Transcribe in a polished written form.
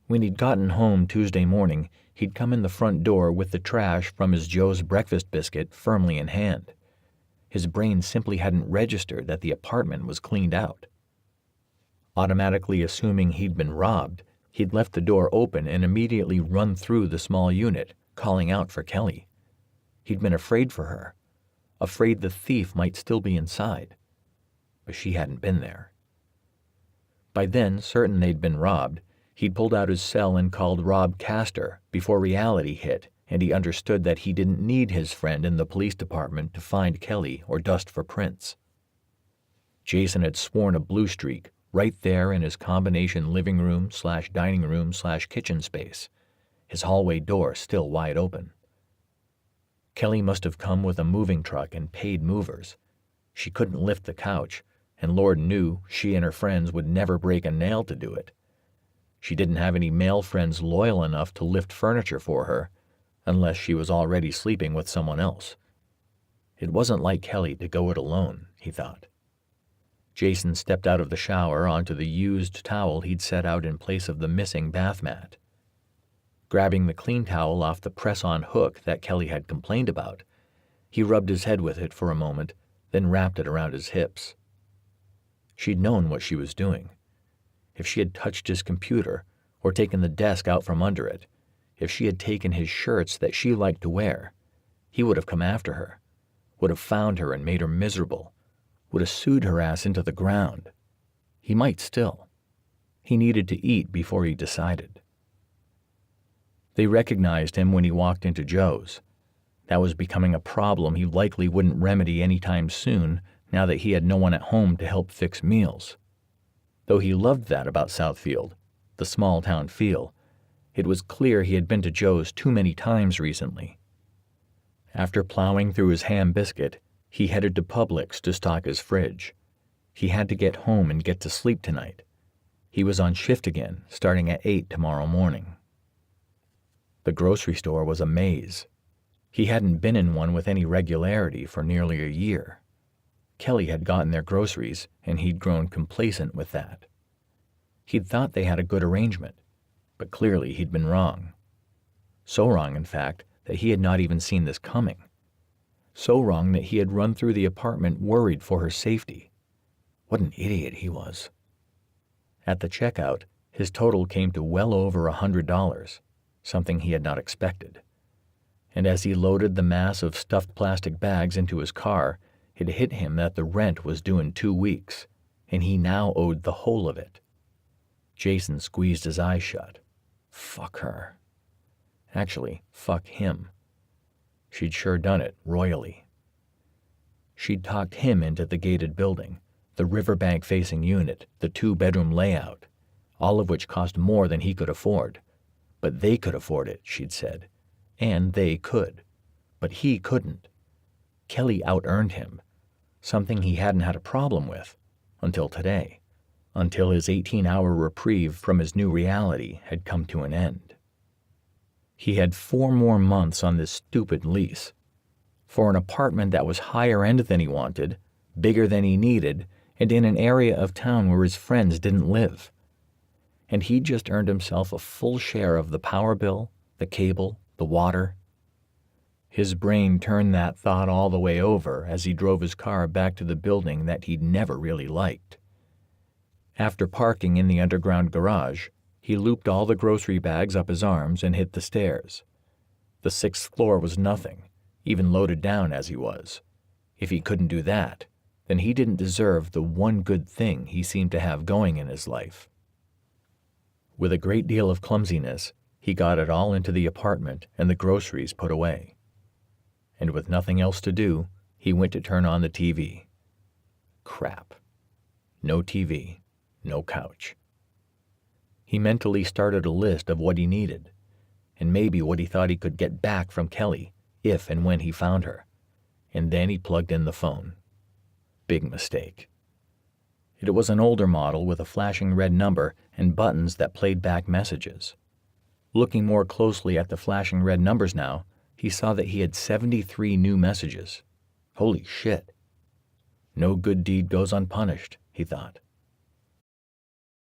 When he'd gotten home Tuesday morning, he'd come in the front door with the trash from his Joe's breakfast biscuit firmly in hand. His brain simply hadn't registered that the apartment was cleaned out. Automatically assuming he'd been robbed, he'd left the door open and immediately run through the small unit, calling out for Kelly. He'd been afraid for her, afraid the thief might still be inside. But she hadn't been there. By then, certain they'd been robbed, he'd pulled out his cell and called Rob Castor before reality hit, and he understood that he didn't need his friend in the police department to find Kelly or dust for prints. Jason had sworn a blue streak right there in his combination living room / dining room / kitchen space, his hallway door still wide open. Kelly must have come with a moving truck and paid movers. She couldn't lift the couch, and Lord knew she and her friends would never break a nail to do it. She didn't have any male friends loyal enough to lift furniture for her, unless she was already sleeping with someone else. It wasn't like Kelly to go it alone, he thought. Jason stepped out of the shower onto the used towel he'd set out in place of the missing bath mat. Grabbing the clean towel off the press-on hook that Kelly had complained about, he rubbed his head with it for a moment, then wrapped it around his hips. She'd known what she was doing. If she had touched his computer or taken the desk out from under it, if she had taken his shirts that she liked to wear, he would have come after her, would have found her and made her miserable, would have sued her ass into the ground. He might still. He needed to eat before he decided. They recognized him when he walked into Joe's. That was becoming a problem he likely wouldn't remedy anytime soon now that he had no one at home to help fix meals. Though he loved that about Southfield, the small-town feel, it was clear he had been to Joe's too many times recently. After plowing through his ham biscuit, he headed to Publix to stock his fridge. He had to get home and get to sleep tonight. He was on shift again, starting at 8 tomorrow morning. The grocery store was a maze. He hadn't been in one with any regularity for nearly a year. Kelly had gotten their groceries, and he'd grown complacent with that. He'd thought they had a good arrangement, but clearly he'd been wrong. So wrong, in fact, that he had not even seen this coming. So wrong that he had run through the apartment worried for her safety. What an idiot he was. At the checkout, his total came to well over $100, something he had not expected. And as he loaded the mass of stuffed plastic bags into his car, it hit him that the rent was due in 2 weeks, and he now owed the whole of it. Jason squeezed his eyes shut. Fuck her. Actually, fuck him. She'd sure done it royally. She'd talked him into the gated building, the riverbank-facing unit, the 2-bedroom layout, all of which cost more than he could afford. But they could afford it, she'd said. And they could. But he couldn't. Kelly out-earned him, something he hadn't had a problem with, until today, until his 18-hour reprieve from his new reality had come to an end. He had 4 more months on this stupid lease, for an apartment that was higher end than he wanted, bigger than he needed, and in an area of town where his friends didn't live. And he'd just earned himself a full share of the power bill, the cable, the water. His brain turned that thought all the way over as he drove his car back to the building that he'd never really liked. After parking in the underground garage, he looped all the grocery bags up his arms and hit the stairs. The 6th floor was nothing, even loaded down as he was. If he couldn't do that, then he didn't deserve the one good thing he seemed to have going in his life. With a great deal of clumsiness, he got it all into the apartment and the groceries put away. And with nothing else to do, he went to turn on the TV. Crap. No TV, no couch. He mentally started a list of what he needed, and maybe what he thought he could get back from Kelly if and when he found her, and then he plugged in the phone. Big mistake. It was an older model with a flashing red number and buttons that played back messages. Looking more closely at the flashing red numbers now, he saw that he had 73 new messages. Holy shit. No good deed goes unpunished, he thought.